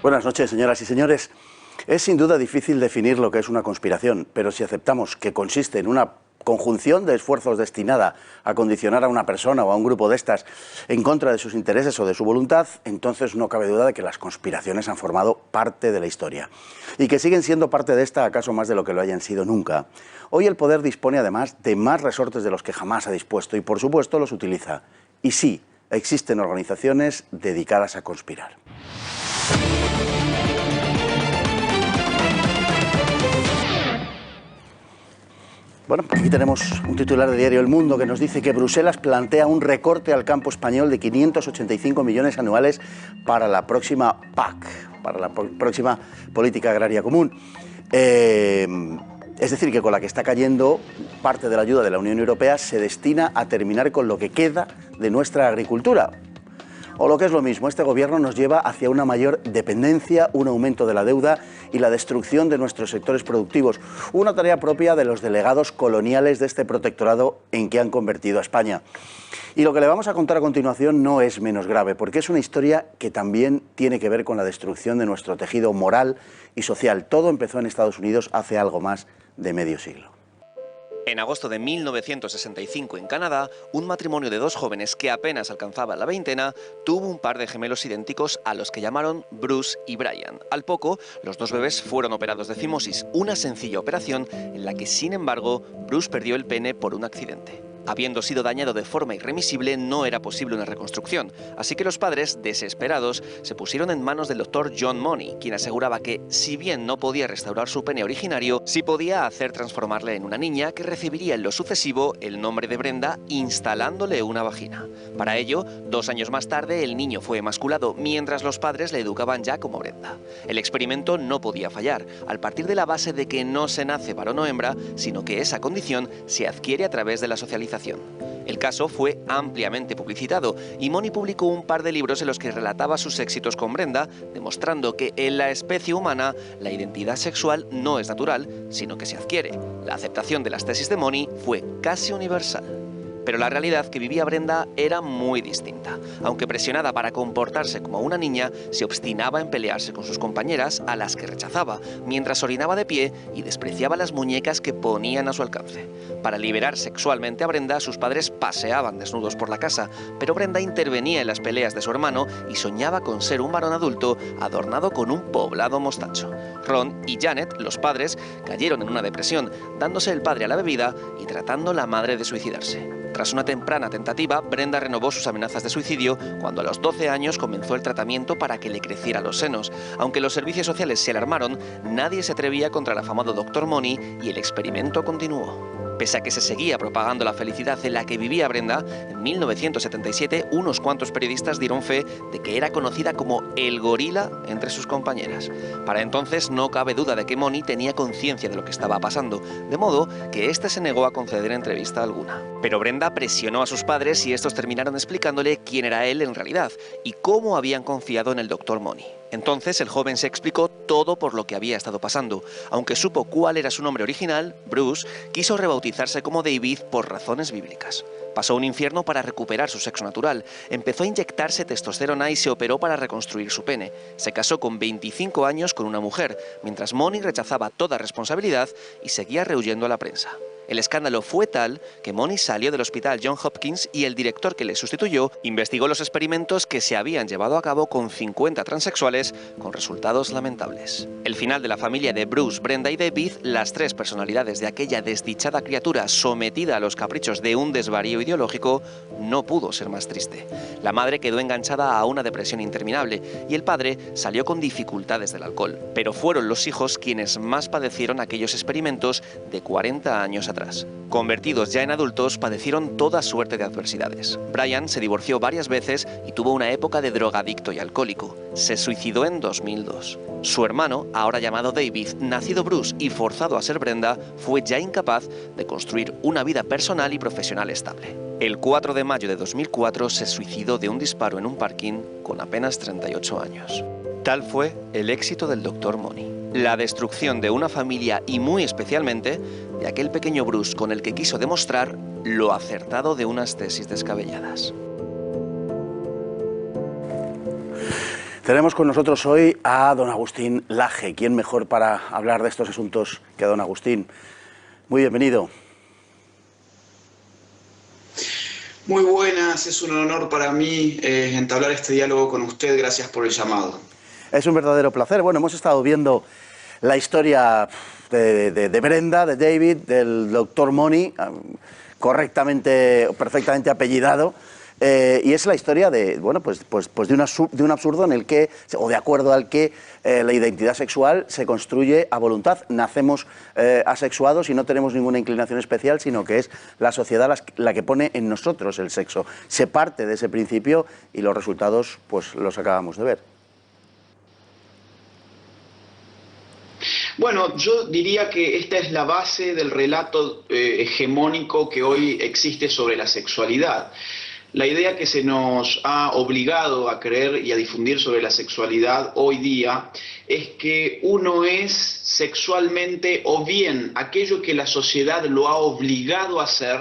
Buenas noches, señoras y señores. Es sin duda difícil definir lo que es una conspiración, pero si aceptamos que consiste en una conjunción de esfuerzos destinada a condicionar a una persona o a un grupo de estas en contra de sus intereses o de su voluntad, entonces no cabe duda de que las conspiraciones han formado parte de la historia y que siguen siendo parte de esta, acaso más de lo que lo hayan sido nunca. Hoy el poder dispone además de más resortes de los que jamás ha dispuesto y por supuesto los utiliza. Y sí, existen organizaciones dedicadas a conspirar. Bueno, aquí tenemos un titular de diario El Mundo que nos dice que Bruselas plantea un recorte al campo español de 585 millones anuales para la próxima PAC, para la próxima Política Agraria Común. Es decir, que con la que está cayendo parte de la ayuda de la Unión Europea se destina a terminar con lo que queda de nuestra agricultura. O lo que es lo mismo, este gobierno nos lleva hacia una mayor dependencia, un aumento de la deuda y la destrucción de nuestros sectores productivos. Una tarea propia de los delegados coloniales de este protectorado en que han convertido a España. Y lo que le vamos a contar a continuación no es menos grave, porque es una historia que también tiene que ver con la destrucción de nuestro tejido moral y social. Todo empezó en Estados Unidos hace algo más de medio siglo. En agosto de 1965 en Canadá, un matrimonio de dos jóvenes que apenas alcanzaba la veintena tuvo un par de gemelos idénticos a los que llamaron Bruce y Brian. Al poco, los dos bebés fueron operados de fimosis, una sencilla operación en la que, sin embargo, Bruce perdió el pene por un accidente. Habiendo sido dañado de forma irremisible, no era posible una reconstrucción, así que los padres, desesperados, se pusieron en manos del doctor John Money, quien aseguraba que, si bien no podía restaurar su pene originario, sí podía hacer transformarle en una niña que recibiría en lo sucesivo el nombre de Brenda, instalándole una vagina. Para ello, 2 años más tarde, el niño fue emasculado, mientras los padres le educaban ya como Brenda. El experimento no podía fallar, al partir de la base de que no se nace varón o hembra, sino que esa condición se adquiere a través de la socialización. El caso fue ampliamente publicitado y Money publicó un par de libros en los que relataba sus éxitos con Brenda, demostrando que en la especie humana la identidad sexual no es natural, sino que se adquiere. La aceptación de las tesis de Money fue casi universal. Pero la realidad que vivía Brenda era muy distinta. Aunque presionada para comportarse como una niña, se obstinaba en pelearse con sus compañeras, a las que rechazaba, mientras orinaba de pie y despreciaba las muñecas que ponían a su alcance. Para liberar sexualmente a Brenda, sus padres paseaban desnudos por la casa, pero Brenda intervenía en las peleas de su hermano y soñaba con ser un varón adulto adornado con un poblado mostacho. Ron y Janet, los padres, cayeron en una depresión, dándose el padre a la bebida y tratando la madre de suicidarse. Tras una temprana tentativa, Brenda renovó sus amenazas de suicidio cuando a los 12 años comenzó el tratamiento para que le crecieran los senos. Aunque los servicios sociales se alarmaron, nadie se atrevía contra el afamado Dr. Money y el experimento continuó. Pese a que se seguía propagando la felicidad en la que vivía Brenda, en 1977 unos cuantos periodistas dieron fe de que era conocida como el gorila entre sus compañeras. Para entonces no cabe duda de que Money tenía conciencia de lo que estaba pasando, de modo que éste se negó a conceder entrevista alguna. Pero Brenda presionó a sus padres y estos terminaron explicándole quién era él en realidad y cómo habían confiado en el Dr. Money. Entonces el joven se explicó todo por lo que había estado pasando. Aunque supo cuál era su nombre original, Bruce, quiso rebautizarse como David por razones bíblicas. Pasó un infierno para recuperar su sexo natural, empezó a inyectarse testosterona y se operó para reconstruir su pene. Se casó con 25 años con una mujer, mientras Money rechazaba toda responsabilidad y seguía rehuyendo a la prensa. El escándalo fue tal que Money salió del hospital Johns Hopkins y el director que le sustituyó investigó los experimentos que se habían llevado a cabo con 50 transexuales con resultados lamentables. El final de la familia de Bruce, Brenda y David, las tres personalidades de aquella desdichada criatura sometida a los caprichos de un desvarío ideológico, no pudo ser más triste. La madre quedó enganchada a una depresión interminable y el padre salió con dificultades del alcohol. Pero fueron los hijos quienes más padecieron aquellos experimentos de 40 años atrás. Convertidos ya en adultos, padecieron toda suerte de adversidades. Brian se divorció varias veces y tuvo una época de drogadicto y alcohólico. Se suicidó en 2002. Su hermano, ahora llamado David, nacido Bruce y forzado a ser Brenda, fue ya incapaz de construir una vida personal y profesional estable. El 4 de mayo de 2004 se suicidó de un disparo en un parking con apenas 38 años. Tal fue el éxito del Dr. Money. La destrucción de una familia y muy especialmente de aquel pequeño Bruce con el que quiso demostrar lo acertado de unas tesis descabelladas. Tenemos con nosotros hoy a don Agustín Laje. ¿Quién mejor para hablar de estos asuntos que don Agustín? Muy bienvenido. Muy buenas, es un honor para mí entablar este diálogo con usted. Gracias por el llamado. Es un verdadero placer. Bueno, hemos estado viendo la historia de Brenda, de David, del doctor Money, perfectamente apellidado. Y es la historia de, bueno, pues de un absurdo en el que, o de acuerdo al que la identidad sexual se construye a voluntad. Nacemos asexuados y no tenemos ninguna inclinación especial, sino que es la sociedad la que pone en nosotros el sexo. Se parte de ese principio y los resultados pues los acabamos de ver. Bueno, yo diría que esta es la base del relato hegemónico que hoy existe sobre la sexualidad. La idea que se nos ha obligado a creer y a difundir sobre la sexualidad hoy día es que uno es sexualmente o bien aquello que la sociedad lo ha obligado a hacer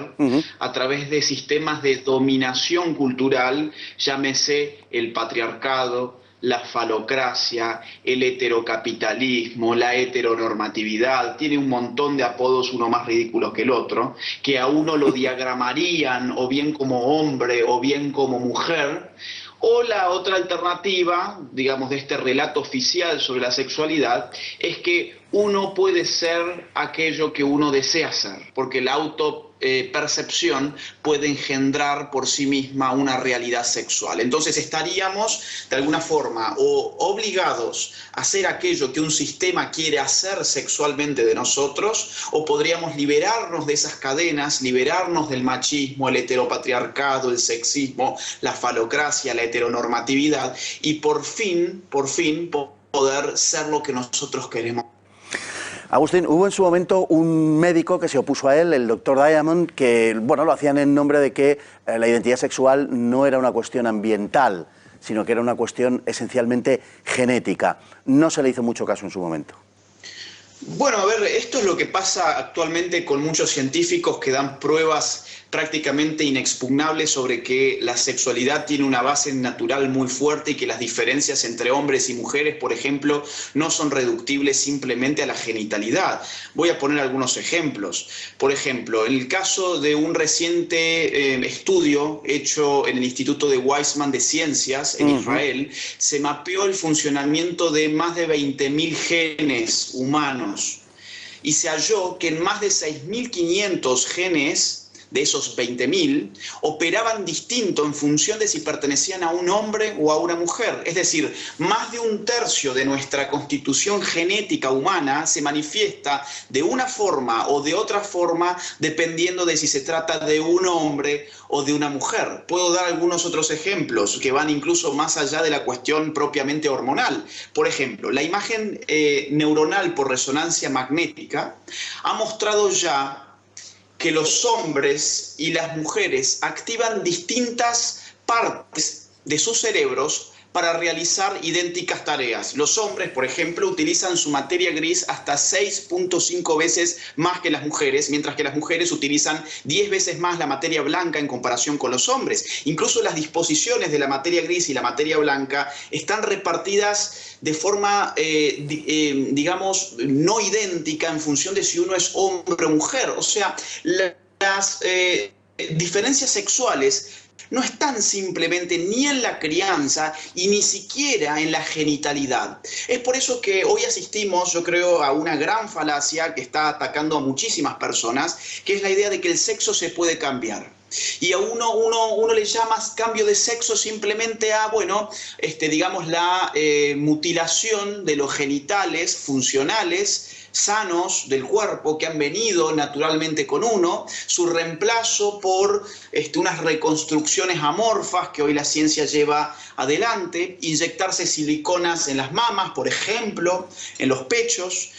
a través de sistemas de dominación cultural, llámese el patriarcado, la falocracia, el heterocapitalismo, la heteronormatividad, tiene un montón de apodos, uno más ridículo que el otro, que a uno lo diagramarían o bien como hombre o bien como mujer. O la otra alternativa, digamos, de este relato oficial sobre la sexualidad, es que uno puede ser aquello que uno desea ser, porque la autopercepción puede engendrar por sí misma una realidad sexual. Entonces estaríamos, de alguna forma, o obligados a hacer aquello que un sistema quiere hacer sexualmente de nosotros, o podríamos liberarnos de esas cadenas, liberarnos del machismo, el heteropatriarcado, el sexismo, la falocracia, la heteronormatividad, y por fin poder ser lo que nosotros queremos. Agustín, hubo en su momento un médico que se opuso a él, el doctor Diamond, que bueno, lo hacían en nombre de que la identidad sexual no era una cuestión ambiental, sino que era una cuestión esencialmente genética. No se le hizo mucho caso en su momento. Bueno, a ver, esto es lo que pasa actualmente con muchos científicos que dan pruebas prácticamente inexpugnables sobre que la sexualidad tiene una base natural muy fuerte y que las diferencias entre hombres y mujeres, por ejemplo, no son reductibles simplemente a la genitalidad. Voy a poner algunos ejemplos. Por ejemplo, en el caso de un reciente estudio hecho en el Instituto de Weizmann de Ciencias en Israel, se mapeó el funcionamiento de más de 20.000 genes humanos y se halló que en más de 6.500 genes de esos 20.000, operaban distinto en función de si pertenecían a un hombre o a una mujer. Es decir, más de un tercio de nuestra constitución genética humana se manifiesta de una forma o de otra forma dependiendo de si se trata de un hombre o de una mujer. Puedo dar algunos otros ejemplos que van incluso más allá de la cuestión propiamente hormonal. Por ejemplo, la imagen neuronal por resonancia magnética ha mostrado ya que los hombres y las mujeres activan distintas partes de sus cerebros para realizar idénticas tareas. Los hombres, por ejemplo, utilizan su materia gris hasta 6.5 veces más que las mujeres, mientras que las mujeres utilizan 10 veces más la materia blanca en comparación con los hombres. Incluso las disposiciones de la materia gris y la materia blanca están repartidas de forma, digamos, no idéntica en función de si uno es hombre o mujer. O sea, las diferencias sexuales no están simplemente ni en la crianza y ni siquiera en la genitalidad. Es por eso que hoy asistimos, yo creo, a una gran falacia que está atacando a muchísimas personas, que es la idea de que el sexo se puede cambiar. Y a uno le llama cambio de sexo simplemente a, bueno, digamos, la mutilación de los genitales funcionales sanos del cuerpo que han venido naturalmente con uno, su reemplazo por unas reconstrucciones amorfas que hoy la ciencia lleva adelante, inyectarse siliconas en las mamas, por ejemplo, en los pechos,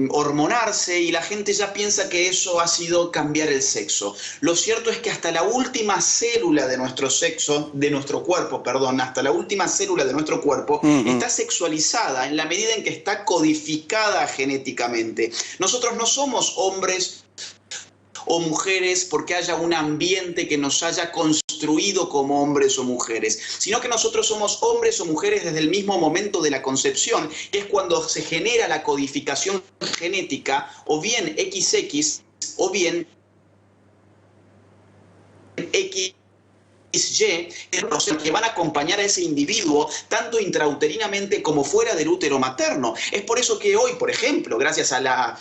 hormonarse, y la gente ya piensa que eso ha sido cambiar el sexo. Lo cierto es que hasta la última célula de nuestro sexo, de nuestro cuerpo, perdón, hasta la última célula de nuestro cuerpo está sexualizada en la medida en que está codificada genéticamente. Nosotros no somos hombres o mujeres porque haya un ambiente que nos haya construido como hombres o mujeres, sino que nosotros somos hombres o mujeres desde el mismo momento de la concepción, que es cuando se genera la codificación genética, o bien XX o bien XY, que van a acompañar a ese individuo tanto intrauterinamente como fuera del útero materno. Es por eso que hoy, por ejemplo, gracias a la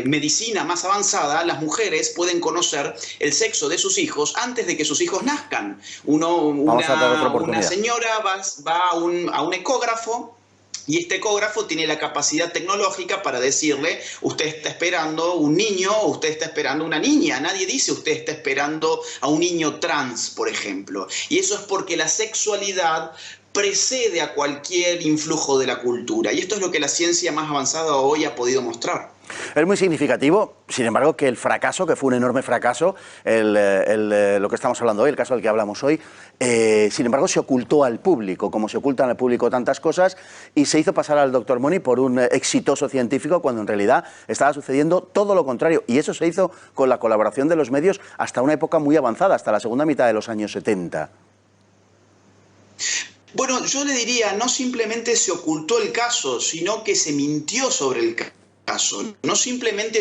medicina más avanzada, las mujeres pueden conocer el sexo de sus hijos antes de que sus hijos nazcan. Una señora va a un ecógrafo, y este ecógrafo tiene la capacidad tecnológica para decirle, usted está esperando un niño o usted está esperando una niña. Nadie dice usted está esperando a un niño trans, por ejemplo. Y eso es porque la sexualidad precede a cualquier influjo de la cultura. Y esto es lo que la ciencia más avanzada hoy ha podido mostrar. Es muy significativo, sin embargo, que el fracaso, que fue un enorme fracaso, lo que estamos hablando hoy, el caso del que hablamos hoy, sin embargo, se ocultó al público, como se ocultan al público tantas cosas, y se hizo pasar al Dr. Money por un exitoso científico, cuando en realidad estaba sucediendo todo lo contrario. Y eso se hizo con la colaboración de los medios hasta una época muy avanzada, hasta la segunda mitad de los años 70. Bueno, yo le diría, no simplemente se ocultó el caso, sino que se mintió sobre el caso. No simplemente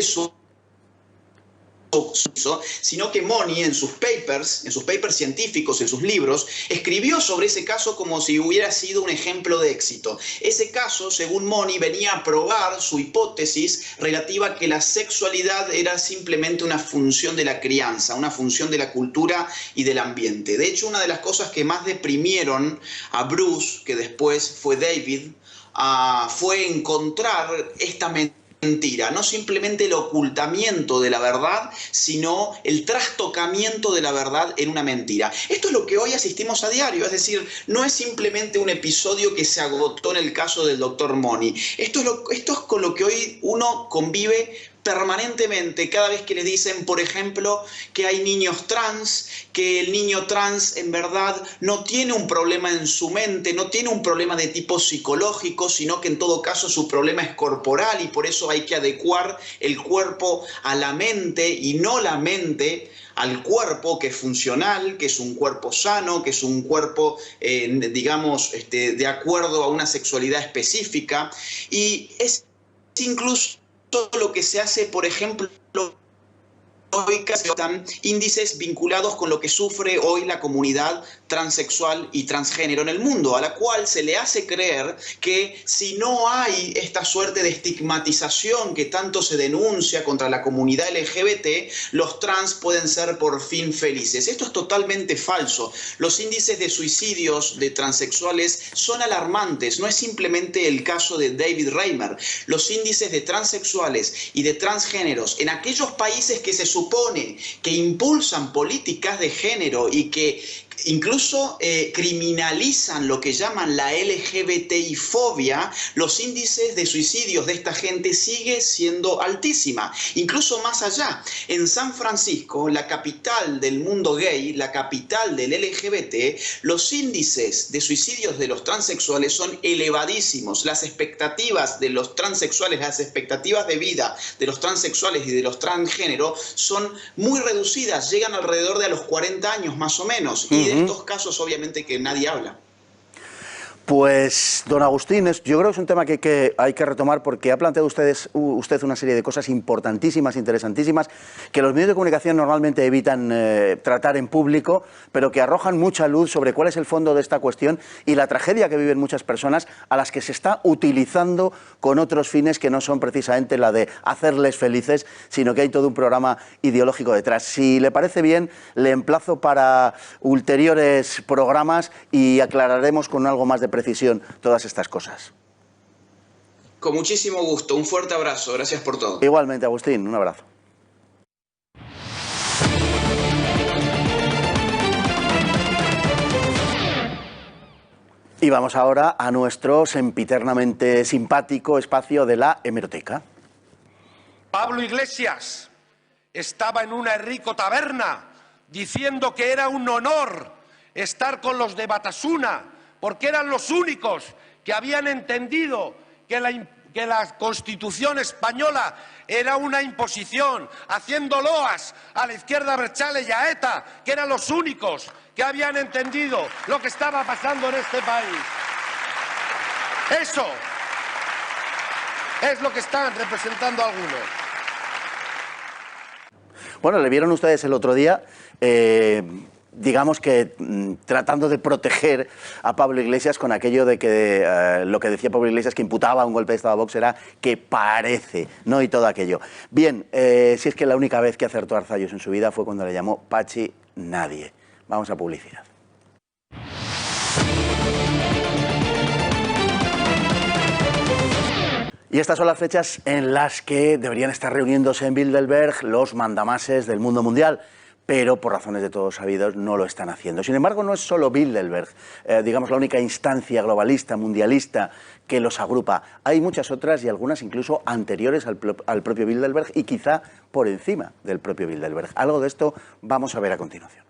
sino que Money en sus papers científicos, en sus libros, escribió sobre ese caso como si hubiera sido un ejemplo de éxito. Ese caso, según Money, venía a probar su hipótesis relativa a que la sexualidad era simplemente una función de la crianza, una función de la cultura y del ambiente. De hecho, una de las cosas que más deprimieron a Bruce, que después fue David, fue encontrar esta mentira, no simplemente el ocultamiento de la verdad, sino el trastocamiento de la verdad en una mentira. Esto es lo que hoy asistimos a diario, es decir, no es simplemente un episodio que se agotó en el caso del Dr. Money. Esto es con lo que hoy uno convive permanentemente, cada vez que le dicen, por ejemplo, que hay niños trans, que el niño trans en verdad no tiene un problema en su mente, no tiene un problema de tipo psicológico, sino que en todo caso su problema es corporal y por eso hay que adecuar el cuerpo a la mente y no la mente al cuerpo, que es funcional, que es un cuerpo sano, que es un cuerpo, digamos, de acuerdo a una sexualidad específica. Y es incluso lo que se hace, por ejemplo, hoy están índices vinculados con lo que sufre hoy la comunidad transexual y transgénero en el mundo, a la cual se le hace creer que si no hay esta suerte de estigmatización que tanto se denuncia contra la comunidad LGBT, los trans pueden ser por fin felices. Esto es totalmente falso. Los índices de suicidios de transexuales son alarmantes. No es simplemente el caso de David Reimer. Los índices de transexuales y de transgéneros en aquellos países que se supone que impulsan políticas de género y que incluso criminalizan lo que llaman la LGBTI-fobia, los índices de suicidios de esta gente sigue siendo altísima. Incluso más allá, en San Francisco, la capital del mundo gay, la capital del LGBT, los índices de suicidios de los transexuales son elevadísimos. Las expectativas de los transexuales, las expectativas de vida de los transexuales y de los transgénero son muy reducidas, llegan alrededor de a los 40 años más o menos. Y de estos casos obviamente que nadie habla. Pues, don Agustín, yo creo que es un tema que hay que retomar porque ha planteado usted una serie de cosas importantísimas, interesantísimas, que los medios de comunicación normalmente evitan tratar en público, pero que arrojan mucha luz sobre cuál es el fondo de esta cuestión y la tragedia que viven muchas personas a las que se está utilizando con otros fines que no son precisamente la de hacerles felices, sino que hay todo un programa ideológico detrás. Si le parece bien, le emplazo para ulteriores programas y aclararemos con algo más de precisión todas estas cosas. Con muchísimo gusto, un fuerte abrazo, gracias por todo. Igualmente, Agustín, un abrazo. Y vamos ahora a nuestro sempiternamente simpático espacio de la hemeroteca. Pablo Iglesias estaba en una rico taberna diciendo que era un honor estar con los de Batasuna, porque eran los únicos que habían entendido que que la Constitución española era una imposición, haciendo loas a la izquierda abertzale y a ETA, que eran los únicos que habían entendido lo que estaba pasando en este país. Eso es lo que están representando algunos. Bueno, le vieron ustedes el otro día, digamos que tratando de proteger a Pablo Iglesias con aquello de que lo que decía Pablo Iglesias, que imputaba un golpe de Estado a Vox, era que parece, ¿no? Y todo aquello. Bien, si es que la única vez que acertó Arzayus en su vida fue cuando le llamó Pachi nadie. Vamos a publicidad. Y estas son las fechas en las que deberían estar reuniéndose en Bilderberg los mandamases del mundo mundial, pero por razones de todos sabidos no lo están haciendo. Sin embargo, no es solo Bilderberg, digamos, la única instancia globalista, mundialista que los agrupa. Hay muchas otras y algunas incluso anteriores al propio Bilderberg y quizá por encima del propio Bilderberg. Algo de esto vamos a ver a continuación.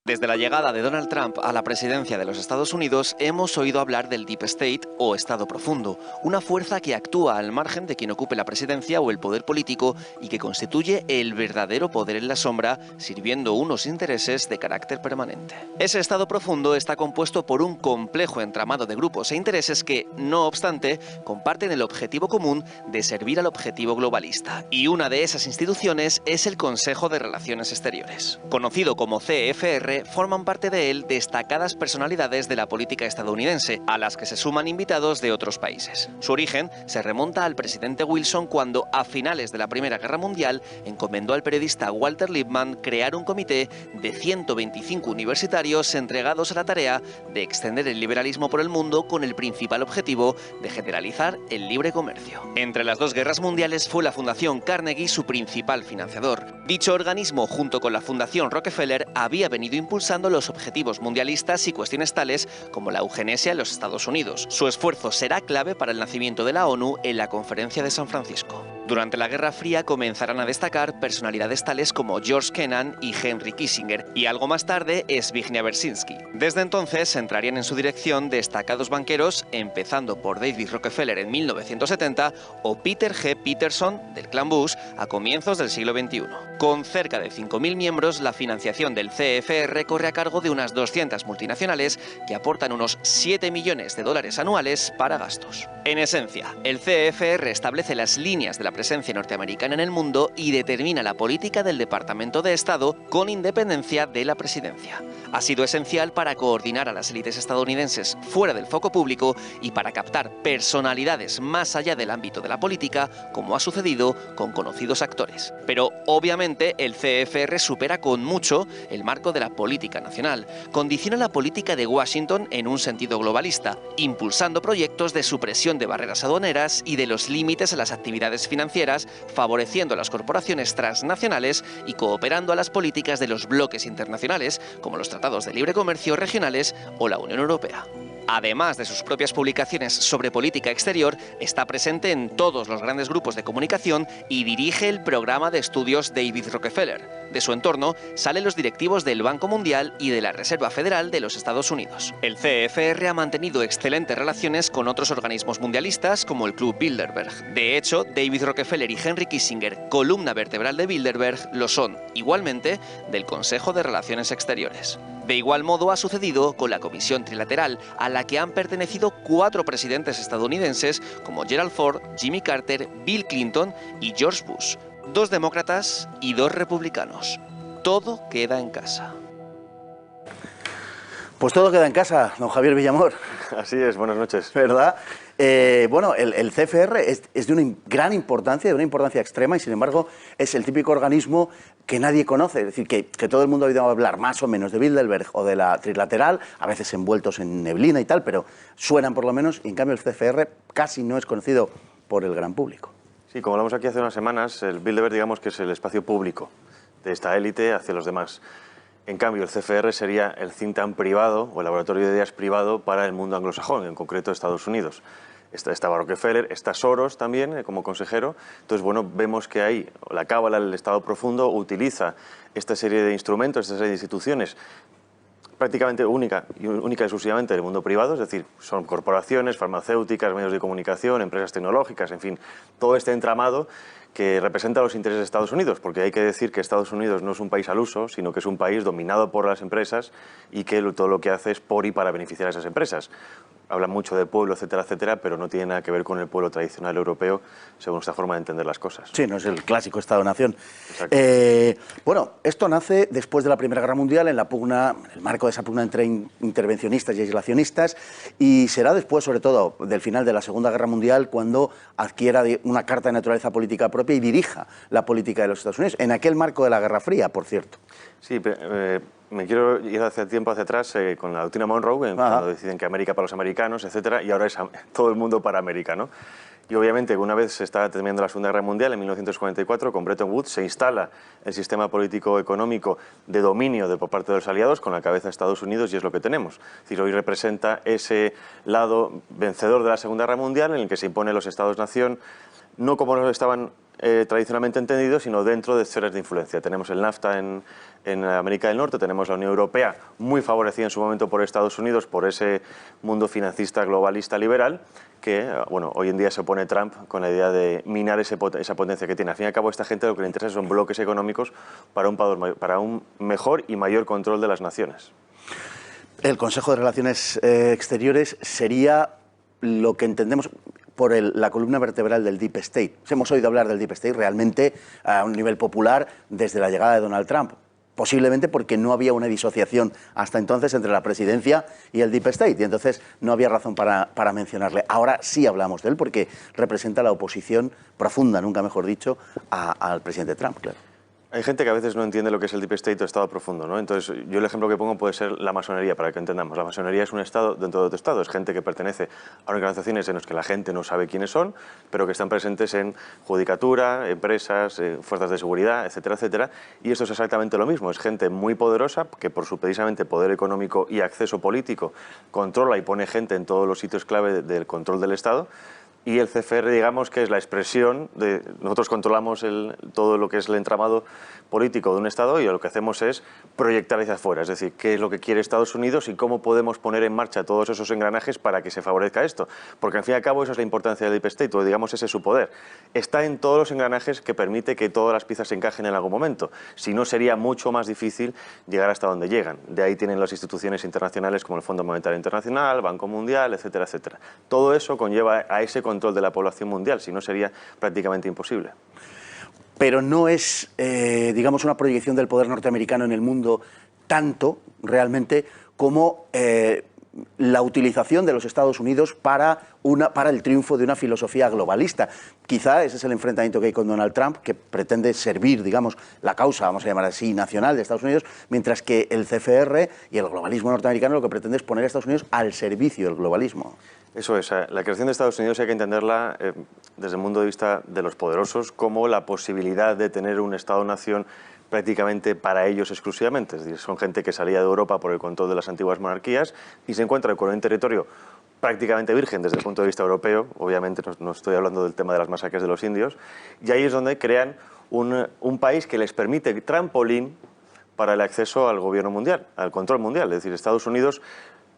Desde la llegada de Donald Trump a la presidencia de los Estados Unidos, hemos oído hablar del Deep State o Estado Profundo, una fuerza que actúa al margen de quien ocupe la presidencia o el poder político y que constituye el verdadero poder en la sombra, sirviendo unos intereses de carácter permanente. Ese Estado Profundo está compuesto por un complejo entramado de grupos e intereses que, no obstante, comparten el objetivo común de servir al objetivo globalista. Y una de esas instituciones es el Consejo de Relaciones Exteriores. Conocido como CFR, forman parte de él destacadas personalidades de la política estadounidense, a las que se suman invitados de otros países. Su origen se remonta al presidente Wilson cuando, a finales de la Primera Guerra Mundial, encomendó al periodista Walter Lippmann crear un comité de 125 universitarios entregados a la tarea de extender el liberalismo por el mundo con el principal objetivo de generalizar el libre comercio. Entre las dos guerras mundiales fue la Fundación Carnegie su principal financiador. Dicho organismo, junto con la Fundación Rockefeller, había venido impulsando los objetivos mundialistas y cuestiones tales como la eugenesia en los Estados Unidos. Su esfuerzo será clave para el nacimiento de la ONU en la Conferencia de San Francisco. Durante la Guerra Fría comenzarán a destacar personalidades tales como George Kennan y Henry Kissinger, y algo más tarde Zbigniew Brzezinski. Desde entonces entrarían en su dirección destacados banqueros, empezando por David Rockefeller en 1970 o Peter G. Peterson, del clan Bush, a comienzos del siglo XXI. Con cerca de 5.000 miembros, la financiación del CFR corre a cargo de unas 200 multinacionales que aportan unos 7 millones de dólares anuales para gastos. En esencia, el CFR establece las líneas de la presencia norteamericana en el mundo y determina la política del Departamento de Estado con independencia de la presidencia. Ha sido esencial para coordinar a las élites estadounidenses fuera del foco público y para captar personalidades más allá del ámbito de la política, como ha sucedido con conocidos actores. Pero, obviamente, el CFR supera con mucho el marco de la política nacional. Condiciona la política de Washington en un sentido globalista, impulsando proyectos de supresión de barreras aduaneras y de los límites a las actividades financieras, favoreciendo a las corporaciones transnacionales y cooperando a las políticas de los bloques internacionales, como los tratados de libre comercio regionales o la Unión Europea. Además de sus propias publicaciones sobre política exterior, está presente en todos los grandes grupos de comunicación y dirige el programa de estudios David Rockefeller. De su entorno salen los directivos del Banco Mundial y de la Reserva Federal de los Estados Unidos. El CFR ha mantenido excelentes relaciones con otros organismos mundialistas como el Club Bilderberg. De hecho, David Rockefeller y Henry Kissinger, columna vertebral de Bilderberg, lo son, igualmente, del Consejo de Relaciones Exteriores. De igual modo ha sucedido con la Comisión Trilateral, a la que han pertenecido 4 presidentes estadounidenses como Gerald Ford, Jimmy Carter, Bill Clinton y George Bush, 2 demócratas y 2 republicanos. Todo queda en casa. Pues todo queda en casa, don Javier Villamor. Así es, buenas noches. ¿Verdad? Bueno, el CFR es de una gran importancia, de una importancia extrema, y sin embargo es el típico organismo que nadie conoce. Es decir, que todo el mundo ha oído hablar más o menos de Bilderberg o de la Trilateral, a veces envueltos en neblina y tal, pero suenan por lo menos, y en cambio el CFR casi no es conocido por el gran público. Sí, como hablamos aquí hace unas semanas, el Bilderberg, digamos que es el espacio público de esta élite hacia los demás. En cambio, el CFR sería el think tank privado o el laboratorio de ideas privado para el mundo anglosajón, en concreto Estados Unidos. Estaba Rockefeller, está Soros también como consejero. Entonces, bueno, vemos que ahí la cábala, el Estado Profundo, utiliza esta serie de instrumentos, esta serie de instituciones prácticamente única y exclusivamente del mundo privado, es decir, son corporaciones, farmacéuticas, medios de comunicación, empresas tecnológicas, en fin, todo este entramado que representa los intereses de Estados Unidos, porque hay que decir que Estados Unidos no es un país al uso, sino que es un país dominado por las empresas y que todo lo que hace es por y para beneficiar a esas empresas. Hablan mucho de pueblo, etcétera, etcétera, pero no tiene nada que ver con el pueblo tradicional europeo, según nuestra forma de entender las cosas. Sí, no es el clásico Estado-nación. Exacto. Bueno, esto nace después de la Primera Guerra Mundial, en el marco de esa pugna entre intervencionistas y aislacionistas, y será después, sobre todo, del final de la Segunda Guerra Mundial, cuando adquiera una carta de naturaleza política propia y dirija la política de los Estados Unidos, en aquel marco de la Guerra Fría, por cierto. Sí, me quiero ir hace tiempo hacia atrás con la doctrina Monroe, cuando deciden que América para los americanos, etcétera, y ahora es todo el mundo para América, ¿no? Y obviamente, una vez se está terminando la Segunda Guerra Mundial, en 1944, con Bretton Woods, se instala el sistema político-económico de dominio por parte de los aliados, con la cabeza de Estados Unidos, y es lo que tenemos. Es decir, hoy representa ese lado vencedor de la Segunda Guerra Mundial, en el que se imponen los Estados-nación, no como los estaban tradicionalmente entendidos, sino dentro de esferas de influencia. Tenemos el NAFTA en América del Norte, tenemos la Unión Europea, muy favorecida en su momento por Estados Unidos, por ese mundo financista, globalista, liberal, que bueno, hoy en día se opone Trump con la idea de minar esa potencia que tiene. Al fin y al cabo, a esta gente lo que le interesa son bloques económicos para un mejor y mayor control de las naciones. El Consejo de Relaciones Exteriores sería lo que entendemos por la columna vertebral del Deep State. Hemos oído hablar del Deep State realmente a un nivel popular desde la llegada de Donald Trump, posiblemente porque no había una disociación hasta entonces entre la presidencia y el Deep State, y entonces no había razón para mencionarle. Ahora sí hablamos de él porque representa la oposición profunda, nunca mejor dicho, al presidente Trump, claro. Hay gente que a veces no entiende lo que es el Deep State o Estado profundo, ¿no? Entonces, yo el ejemplo que pongo puede ser la masonería, para que entendamos. La masonería es un Estado dentro de otro Estado, es gente que pertenece a organizaciones en las que la gente no sabe quiénes son, pero que están presentes en judicatura, empresas, fuerzas de seguridad, etcétera, etcétera. Y esto es exactamente lo mismo, es gente muy poderosa que por su precisamente poder económico y acceso político controla y pone gente en todos los sitios clave del control del Estado. Y el CFR, digamos, que es la expresión de... Nosotros controlamos todo lo que es el entramado político de un Estado y lo que hacemos es proyectar hacia afuera, es decir, qué es lo que quiere Estados Unidos y cómo podemos poner en marcha todos esos engranajes para que se favorezca esto. Porque, al fin y al cabo, esa es la importancia del Deep State, o digamos, ese es su poder. Está en todos los engranajes que permite que todas las piezas se encajen en algún momento. Si no, sería mucho más difícil llegar hasta donde llegan. De ahí tienen las instituciones internacionales como el Fondo Monetario Internacional, Banco Mundial, etcétera, etcétera. Todo eso conlleva a ese control de la población mundial, si no sería prácticamente imposible. Pero no es, digamos, una proyección del poder norteamericano en el mundo tanto, realmente, como la utilización de los Estados Unidos para el triunfo de una filosofía globalista. Quizá ese es el enfrentamiento que hay con Donald Trump, que pretende servir, digamos, la causa, vamos a llamar así, nacional de Estados Unidos, mientras que el CFR y el globalismo norteamericano lo que pretende es poner a Estados Unidos al servicio del globalismo. Eso es, la creación de Estados Unidos hay que entenderla desde el punto de vista de los poderosos como la posibilidad de tener un Estado-nación prácticamente para ellos exclusivamente. Es decir, son gente que salía de Europa por el control de las antiguas monarquías y se encuentra con un territorio prácticamente virgen desde el punto de vista europeo, obviamente no estoy hablando del tema de las masacres de los indios, y ahí es donde crean un país que les permite trampolín para el acceso al gobierno mundial, al control mundial. Es decir, Estados Unidos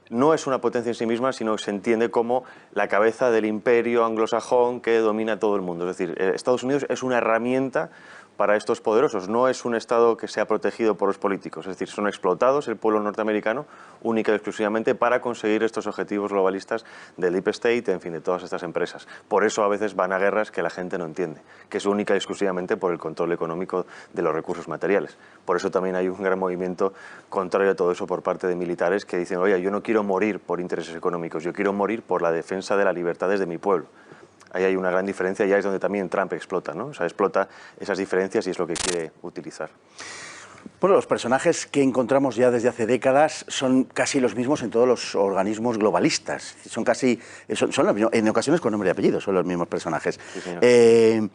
no es una potencia en sí misma, sino que se entiende como la cabeza del imperio anglosajón que domina todo el mundo. Es decir, Estados Unidos es una herramienta para estos poderosos, no es un Estado que sea protegido por los políticos, es decir, son explotados el pueblo norteamericano única y exclusivamente para conseguir estos objetivos globalistas del Deep State, en fin, de todas estas empresas. Por eso a veces van a guerras que la gente no entiende, que es única y exclusivamente por el control económico de los recursos materiales. Por eso también hay un gran movimiento contrario a todo eso por parte de militares que dicen, oye, yo no quiero morir por intereses económicos, yo quiero morir por la defensa de las libertades de mi pueblo. Ahí hay una gran diferencia y ahí es donde también Trump explota, ¿no? O sea, explota esas diferencias y es lo que quiere utilizar. Bueno, los personajes que encontramos ya desde hace décadas son casi los mismos en todos los organismos globalistas. Son casi, son los mismos, en ocasiones con nombre y apellido, son los mismos personajes. Sí, señor.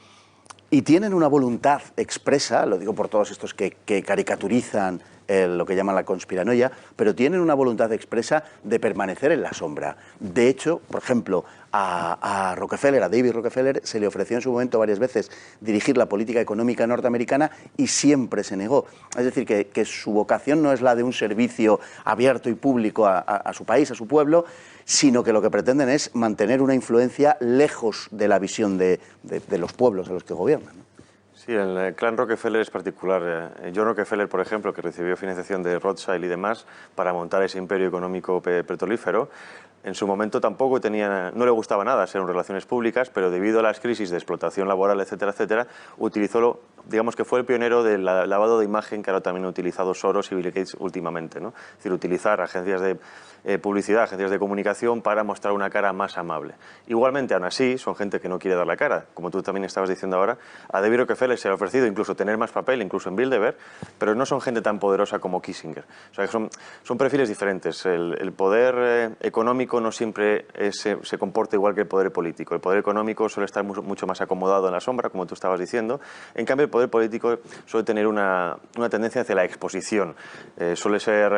Y tienen una voluntad expresa, lo digo por todos estos que caricaturizan lo que llaman la conspiranoia, pero tienen una voluntad expresa de permanecer en la sombra. De hecho, por ejemplo, a Rockefeller, a David Rockefeller, se le ofreció en su momento varias veces dirigir la política económica norteamericana y siempre se negó. Es decir, que su vocación no es la de un servicio abierto y público a su país, a su pueblo, sino que lo que pretenden es mantener una influencia lejos de la visión de los pueblos a los que gobiernan, ¿no? Sí, el clan Rockefeller es particular. John Rockefeller, por ejemplo, que recibió financiación de Rothschild y demás para montar ese imperio económico petrolífero, en su momento tampoco no le gustaba nada ser en relaciones públicas, pero debido a las crisis de explotación laboral, etcétera, etcétera, utilizó, digamos que fue el pionero del lavado de imagen que ahora también han utilizado Soros y Bill Gates últimamente, ¿no? Es decir, utilizar agencias de publicidad, agencias de comunicación para mostrar una cara más amable. Igualmente, aún así, son gente que no quiere dar la cara, como tú también estabas diciendo ahora. A David Rockefeller se le ha ofrecido incluso tener más papel, incluso en Bilderberg, pero no son gente tan poderosa como Kissinger. O sea, que son perfiles diferentes. El poder económico no siempre se comporta igual que el poder político. El poder económico suele estar mucho más acomodado en la sombra, como tú estabas diciendo. En cambio, el poder político suele tener una tendencia hacia la exposición. Suele ser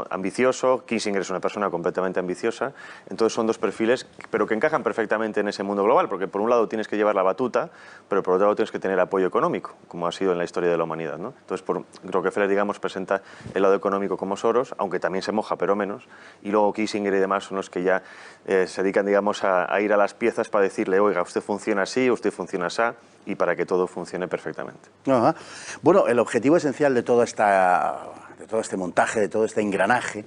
ambicioso. Kissinger es una persona completamente ambiciosa. Entonces son dos perfiles, pero que encajan perfectamente en ese mundo global, porque por un lado tienes que llevar la batuta, pero por otro lado tienes que tener apoyo económico, como ha sido en la historia de la humanidad, ¿no? Entonces, Rockefeller, digamos, presenta el lado económico como Soros, aunque también se moja, pero menos, y luego Kissinger y demás son los que ya se dedican, digamos, a ir a las piezas para decirle, oiga, usted funciona así, usted funciona así, y para que todo funcione perfectamente. Ajá. Bueno, el objetivo esencial de todo este montaje, de todo este engranaje,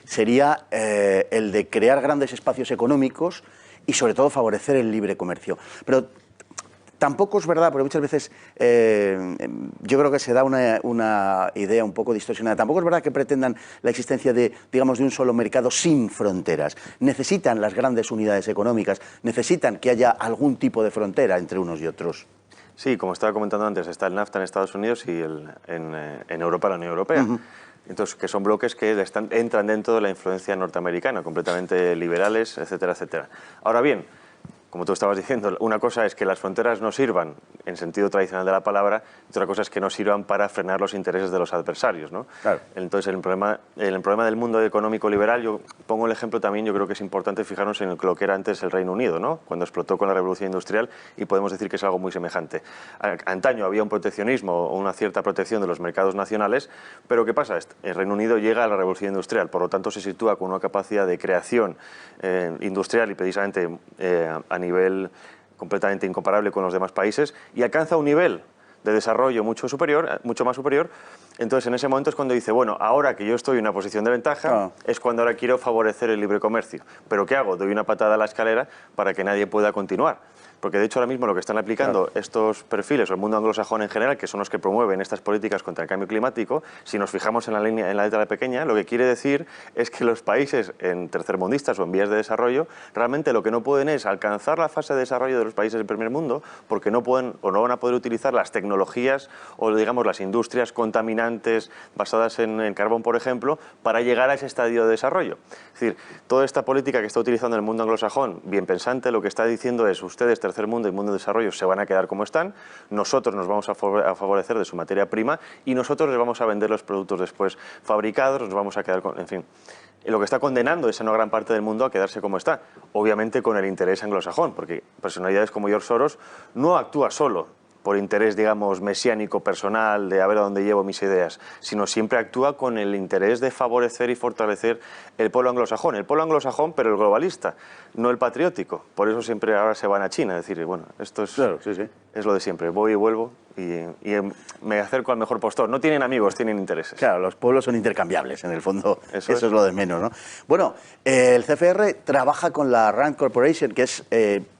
sería el de crear grandes espacios económicos y sobre todo favorecer el libre comercio. Pero tampoco es verdad, porque muchas veces yo creo que se da una idea un poco distorsionada. Tampoco es verdad que pretendan la existencia de un solo mercado sin fronteras. Necesitan las grandes unidades económicas, necesitan que haya algún tipo de frontera entre unos y otros. Sí, como estaba comentando antes, está el NAFTA en Estados Unidos y en Europa la Unión Europea. Entonces, que son bloques que entran dentro de la influencia norteamericana, completamente liberales, etcétera, etcétera. Ahora bien, como tú estabas diciendo, una cosa es que las fronteras no sirvan en sentido tradicional de la palabra, y otra cosa es que no sirvan para frenar los intereses de los adversarios, ¿no? Claro. Entonces, el problema del mundo económico liberal, yo pongo el ejemplo también, yo creo que es importante fijarnos en lo que era antes el Reino Unido, ¿no? Cuando explotó con la Revolución Industrial, y podemos decir que es algo muy semejante. Antaño había un proteccionismo o una cierta protección de los mercados nacionales, pero ¿qué pasa? El Reino Unido llega a la Revolución Industrial, por lo tanto se sitúa con una capacidad de creación industrial y precisamente a nivel completamente incomparable con los demás países, y alcanza un nivel de desarrollo mucho más superior. Entonces, en ese momento es cuando dice, bueno, ahora que yo estoy en una posición de ventaja, es cuando ahora quiero favorecer el libre comercio. ¿Pero qué hago? Doy una patada a la escalera para que nadie pueda continuar. Porque de hecho ahora mismo lo que están aplicando estos perfiles, o el mundo anglosajón en general, que son los que promueven estas políticas contra el cambio climático, si nos fijamos en la letra pequeña, lo que quiere decir es que los países tercermundistas o en vías de desarrollo, realmente lo que no pueden es alcanzar la fase de desarrollo de los países del primer mundo, porque no pueden o no van a poder utilizar las tecnologías o digamos las industrias contaminantes basadas en carbón, por ejemplo, para llegar a ese estadio de desarrollo. Es decir, toda esta política que está utilizando el mundo anglosajón, bien pensante, lo que está diciendo es, ustedes tercer mundo y mundo de desarrollo se van a quedar como están, nosotros nos vamos a favorecer de su materia prima y nosotros les vamos a vender los productos después fabricados, nos vamos a quedar con, en fin. Lo que está condenando es a una gran parte del mundo a quedarse como está, obviamente con el interés anglosajón, porque personalidades como George Soros no actúa solo por interés, digamos, mesiánico, personal, de a ver a dónde llevo mis ideas, sino siempre actúa con el interés de favorecer y fortalecer el pueblo anglosajón, pero el globalista, no el patriótico. Por eso siempre ahora se van a China, es decir, bueno, esto es, claro, sí. Es lo de siempre, voy y vuelvo y me acerco al mejor postor. No tienen amigos, tienen intereses. Claro, los pueblos son intercambiables, en el fondo eso es lo de menos, ¿no? Bueno, el CFR trabaja con la RAND Corporation, que es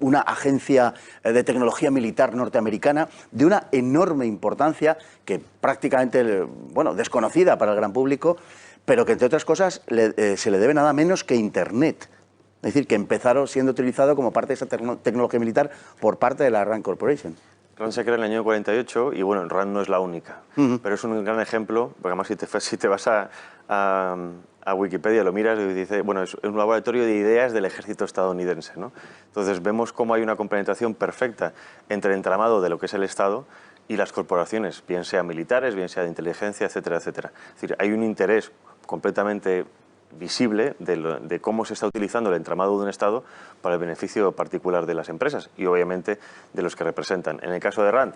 una agencia de tecnología militar norteamericana de una enorme importancia que prácticamente, bueno, desconocida para el gran público, pero que entre otras cosas se le debe nada menos que Internet. Es decir, que empezaron siendo utilizado como parte de esa tecnología militar por parte de la RAND Corporation. RAND se crea en el año 48 y bueno, RAND no es la única, pero es un gran ejemplo, porque además si te vas a Wikipedia, lo miras y dice, bueno, es un laboratorio de ideas del ejército estadounidense, ¿no? Entonces vemos cómo hay una complementación perfecta entre el entramado de lo que es el Estado, y las corporaciones, bien sean militares, bien sea de inteligencia, etcétera, etcétera. Es decir, hay un interés completamente visible de cómo se está utilizando el entramado de un Estado para el beneficio particular de las empresas y obviamente de los que representan. En el caso de RAND,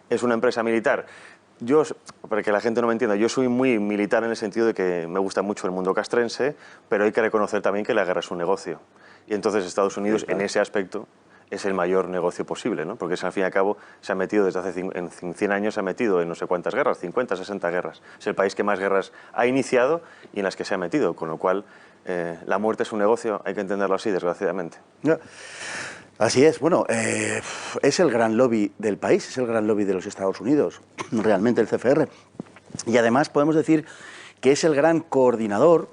¿es una empresa militar? Yo, para que la gente no me entienda, yo soy muy militar en el sentido de que me gusta mucho el mundo castrense, pero hay que reconocer también que la guerra es un negocio. Y entonces Estados Unidos, en ese aspecto, es el mayor negocio posible, ¿no? Porque al fin y al cabo se ha metido desde hace 100 años, se ha metido en no sé cuántas guerras, 50, 60 guerras. Es el país que más guerras ha iniciado y en las que se ha metido, con lo cual la muerte es un negocio, hay que entenderlo así, desgraciadamente. Así es, bueno, es el gran lobby del país, es el gran lobby de los Estados Unidos, realmente el CFR. Y además podemos decir que es el gran coordinador,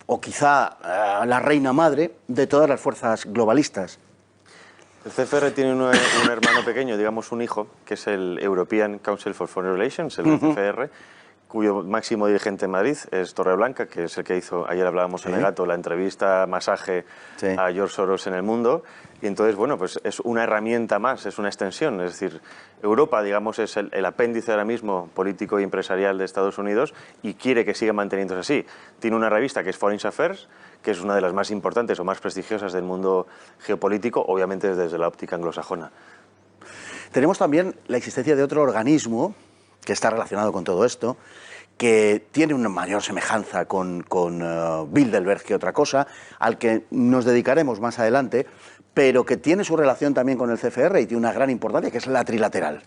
o quizá la reina madre, de todas las fuerzas globalistas. El CFR tiene un hermano pequeño, digamos un hijo, que es el European Council for Foreign Relations, el CFR, cuyo máximo dirigente en Madrid es Torreblanca, que es el que hizo, ayer hablábamos en El Gato, la entrevista masaje a George Soros en el mundo. Y entonces, bueno, pues es una herramienta más, es una extensión. Es decir, Europa, digamos, es el apéndice ahora mismo político y empresarial de Estados Unidos y quiere que siga manteniéndose así. Tiene una revista que es Foreign Affairs, que es una de las más importantes o más prestigiosas del mundo geopolítico, obviamente desde la óptica anglosajona. Tenemos también la existencia de otro organismo que está relacionado con todo esto, que tiene una mayor semejanza con Bilderberg que otra cosa, al que nos dedicaremos más adelante, pero que tiene su relación también con el CFR y tiene una gran importancia, que es la trilateral.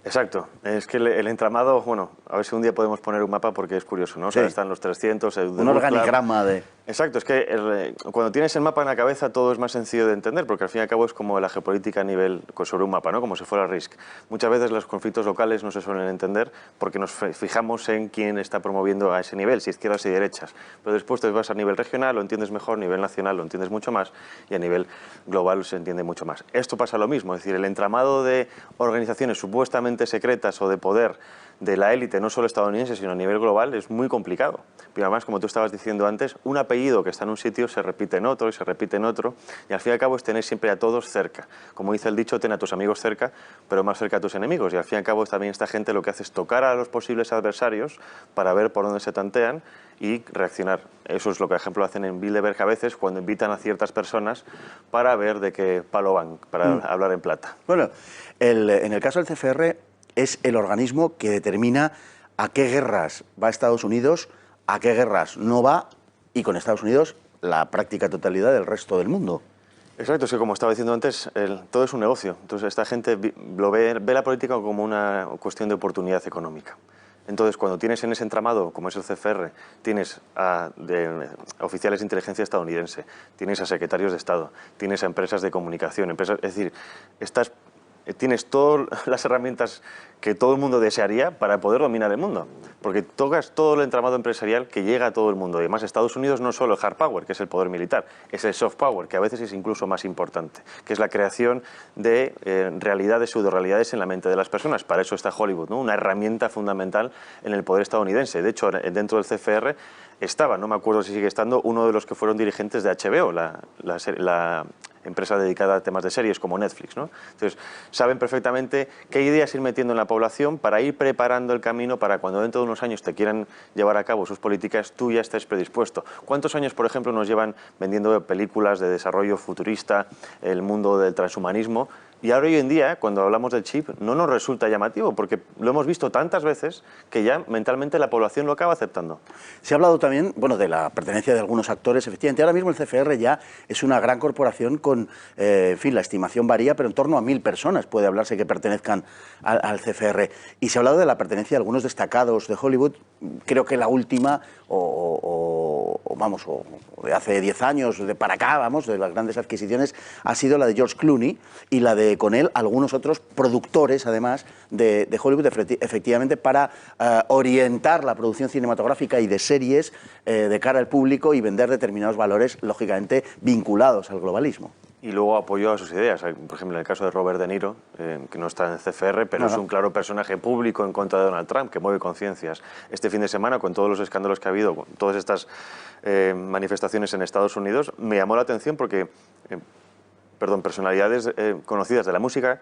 Exacto, es que el entramado, bueno, a ver si un día podemos poner un mapa porque es curioso, ¿no? O sea, están los 300... Un organigrama de... Exacto, es que cuando tienes el mapa en la cabeza todo es más sencillo de entender, porque al fin y al cabo es como la geopolítica a nivel sobre un mapa, ¿no? Como si fuera RISC. Muchas veces los conflictos locales no se suelen entender porque nos fijamos en quién está promoviendo a ese nivel, si izquierdas y derechas. Pero después te vas a nivel regional, lo entiendes mejor, a nivel nacional lo entiendes mucho más y a nivel global se entiende mucho más. Esto pasa lo mismo, es decir, el entramado de organizaciones supuestamente secretas o de poder de la élite, no solo estadounidense, sino a nivel global, es muy complicado. Pero además, como tú estabas diciendo antes, un apellido que está en un sitio se repite en otro y se repite en otro, y al fin y al cabo es tener siempre a todos cerca. Como dice el dicho, ten a tus amigos cerca, pero más cerca a tus enemigos. Y al fin y al cabo también esta gente lo que hace es tocar a los posibles adversarios para ver por dónde se tantean y reaccionar. Eso es lo que, por ejemplo, hacen en Bilderberg a veces cuando invitan a ciertas personas para ver de qué palo van, para hablar en plata. Bueno, en el caso del CFR es el organismo que determina a qué guerras va Estados Unidos, a qué guerras no va, y con Estados Unidos la práctica totalidad del resto del mundo. Exacto, es que como estaba diciendo antes, todo es un negocio. Entonces esta gente ve la política como una cuestión de oportunidad económica. Entonces, cuando tienes en ese entramado, como es el CFR, tienes a oficiales de inteligencia estadounidense, tienes a secretarios de Estado, tienes a empresas de comunicación, es decir, tienes todas las herramientas que todo el mundo desearía para poder dominar el mundo, porque tocas todo el entramado empresarial que llega a todo el mundo. Y además, Estados Unidos no es solo el hard power, que es el poder militar, es el soft power, que a veces es incluso más importante, que es la creación de realidades, pseudo-realidades en la mente de las personas. Para eso está Hollywood, ¿no? Una herramienta fundamental en el poder estadounidense. De hecho, dentro del CFR estaba, no me acuerdo si sigue estando, uno de los que fueron dirigentes de HBO, la empresa dedicada a temas de series como Netflix, ¿no? Entonces, saben perfectamente qué ideas ir metiendo en la población para ir preparando el camino para cuando dentro de unos años te quieran llevar a cabo sus políticas, tú ya estés predispuesto. ¿Cuántos años, por ejemplo, nos llevan vendiendo películas de desarrollo futurista, el mundo del transhumanismo? Y ahora hoy en día, cuando hablamos del chip, no nos resulta llamativo, porque lo hemos visto tantas veces que ya mentalmente la población lo acaba aceptando. Se ha hablado también, bueno, de la pertenencia de algunos actores. Efectivamente, ahora mismo el CFR ya es una gran corporación con, en fin, la estimación varía, pero en torno a 1000 personas puede hablarse que pertenezcan al CFR. Y se ha hablado de la pertenencia de algunos destacados de Hollywood. Creo que la última, o de hace 10 años, de para acá, vamos, de las grandes adquisiciones, ha sido la de George Clooney y la de con él algunos otros productores, además, de Hollywood, efectivamente, para orientar la producción cinematográfica y de series de cara al público y vender determinados valores, lógicamente, vinculados al globalismo. Y luego apoyó a sus ideas. Por ejemplo, en el caso de Robert De Niro, que no está en el CFR, pero es un claro personaje público en contra de Donald Trump, que mueve conciencias. Este fin de semana, con todos los escándalos que ha habido, con todas estas manifestaciones en Estados Unidos, me llamó la atención porque personalidades conocidas de la música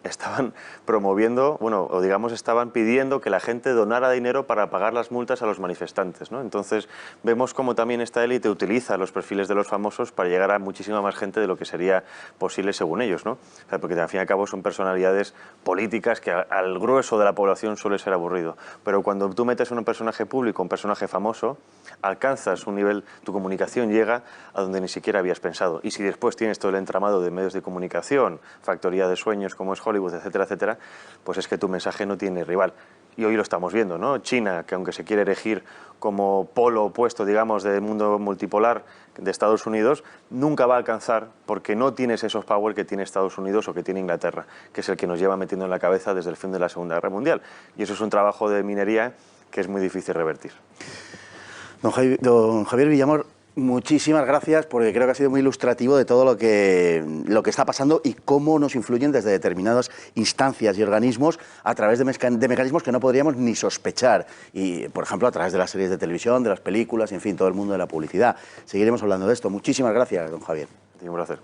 estaban promoviendo, bueno, o digamos estaban pidiendo que la gente donara dinero para pagar las multas a los manifestantes, ¿no? Entonces vemos cómo también esta élite utiliza los perfiles de los famosos para llegar a muchísima más gente de lo que sería posible según ellos, ¿no? O sea, porque al fin y al cabo son personalidades políticas que al grueso de la población suele ser aburrido. Pero cuando tú metes a un personaje público, un personaje famoso, alcanzas un nivel, tu comunicación llega a donde ni siquiera habías pensado. Y si después tienes todo el entramado de medios de comunicación, factoría de sueños como es Hollywood, etcétera, etcétera, pues es que tu mensaje no tiene rival. Y hoy lo estamos viendo, ¿no? China, que aunque se quiere erigir como polo opuesto, digamos, del mundo multipolar de Estados Unidos, nunca va a alcanzar porque no tienes esos power que tiene Estados Unidos o que tiene Inglaterra, que es el que nos lleva metiendo en la cabeza desde el fin de la Segunda Guerra Mundial. Y eso es un trabajo de minería que es muy difícil revertir. Don Javier Villamor, muchísimas gracias, porque creo que ha sido muy ilustrativo de todo lo que está pasando y cómo nos influyen desde determinadas instancias y organismos a través de mecanismos que no podríamos ni sospechar. Y, por ejemplo, a través de las series de televisión, de las películas, y, en fin, todo el mundo de la publicidad. Seguiremos hablando de esto. Muchísimas gracias, don Javier. Un placer.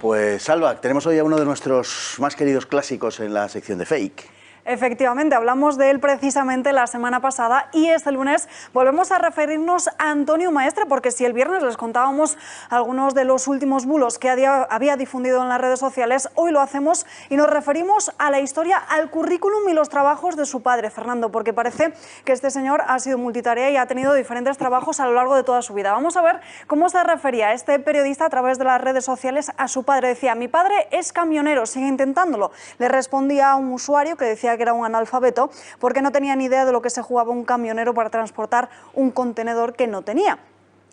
Pues, Salva, tenemos hoy a uno de nuestros más queridos clásicos en la sección de Fake. Efectivamente, hablamos de él precisamente la semana pasada y este lunes volvemos a referirnos a Antonio Maestre, porque si el viernes les contábamos algunos de los últimos bulos que había difundido en las redes sociales, hoy lo hacemos y nos referimos a la historia, al currículum y los trabajos de su padre, Fernando, porque parece que este señor ha sido multitarea y ha tenido diferentes trabajos a lo largo de toda su vida. Vamos a ver cómo se refería este periodista a través de las redes sociales a su padre. Decía: mi padre es camionero, sigue intentándolo. Le respondía a un usuario que decía que era un analfabeto porque no tenía ni idea de lo que se jugaba un camionero para transportar un contenedor que no tenía.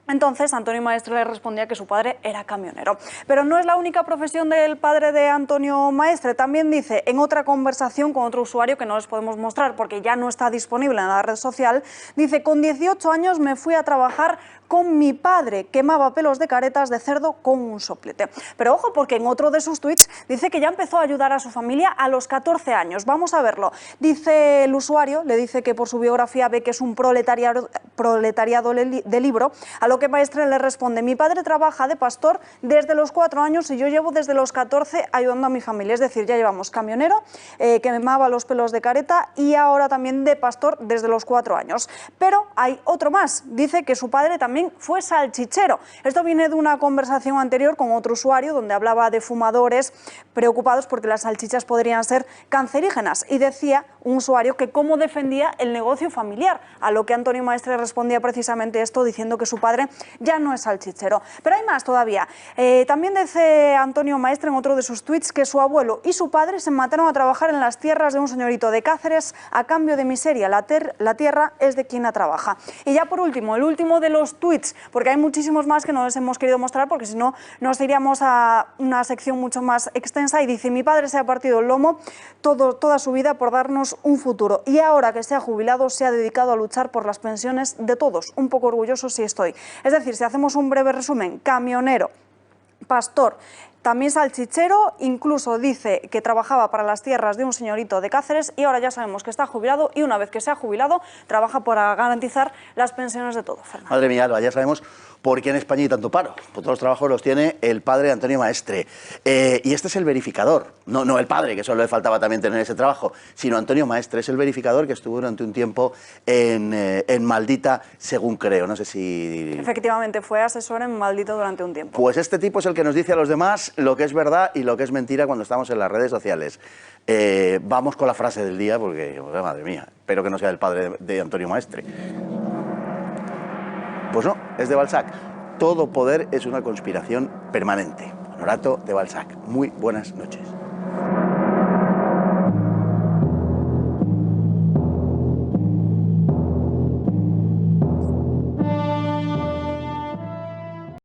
Entonces Antonio Maestre le respondía que su padre era camionero. Pero no es la única profesión del padre de Antonio Maestre. También dice, en otra conversación con otro usuario que no les podemos mostrar porque ya no está disponible en la red social, dice: con 18 años me fui a trabajar con mi padre, quemaba pelos de caretas de cerdo con un soplete. Pero ojo, porque en otro de sus tweets dice que ya empezó a ayudar a su familia a los 14 años. Vamos a verlo. Dice el usuario, le dice que por su biografía ve que es un proletariado de libro, a lo que Maestre le responde: mi padre trabaja de pastor desde los 4 años y yo llevo desde los 14 ayudando a mi familia. Es decir, ya llevamos camionero, quemaba los pelos de careta y ahora también de pastor desde los 4 años. Pero hay otro más. Dice que su padre también fue salchichero. Esto viene de una conversación anterior con otro usuario donde hablaba de fumadores preocupados porque las salchichas podrían ser cancerígenas, y decía un usuario que cómo defendía el negocio familiar, a lo que Antonio Maestre respondía precisamente esto, diciendo que su padre ya no es salchichero. Pero hay más todavía. También dice Antonio Maestre en otro de sus tweets que su abuelo y su padre se mataron a trabajar en las tierras de un señorito de Cáceres a cambio de miseria. La tierra es de quien la trabaja. Y ya por último, el último de los tweets, porque hay muchísimos más que no les hemos querido mostrar porque si no nos iríamos a una sección mucho más extensa, y dice: mi padre se ha partido el lomo toda su vida por darnos un futuro y ahora que se ha jubilado se ha dedicado a luchar por las pensiones de todos. Un poco orgulloso sí estoy. Es decir, si hacemos un breve resumen: camionero, pastor, también salchichero, incluso dice que trabajaba para las tierras de un señorito de Cáceres y ahora ya sabemos que está jubilado, y una vez que se ha jubilado trabaja para garantizar las pensiones de todos. Fernando. Madre mía, Alba, ya sabemos por qué en España hay tanto paro. Por todos los trabajos los tiene el padre de Antonio Maestre. Y este es el verificador, no el padre, que solo le faltaba también tener ese trabajo, sino Antonio Maestre es el verificador que estuvo durante un tiempo en Maldita, según creo. No sé si... Efectivamente, fue asesor en Maldito durante un tiempo. Pues este tipo es el que nos dice a los demás lo que es verdad y lo que es mentira cuando estamos en las redes sociales. Vamos con la frase del día porque, madre mía, espero que no sea el padre de Antonio Maestre. Pues no, es de Balzac. Todo poder es una conspiración permanente. Honorato de Balzac. Muy buenas noches.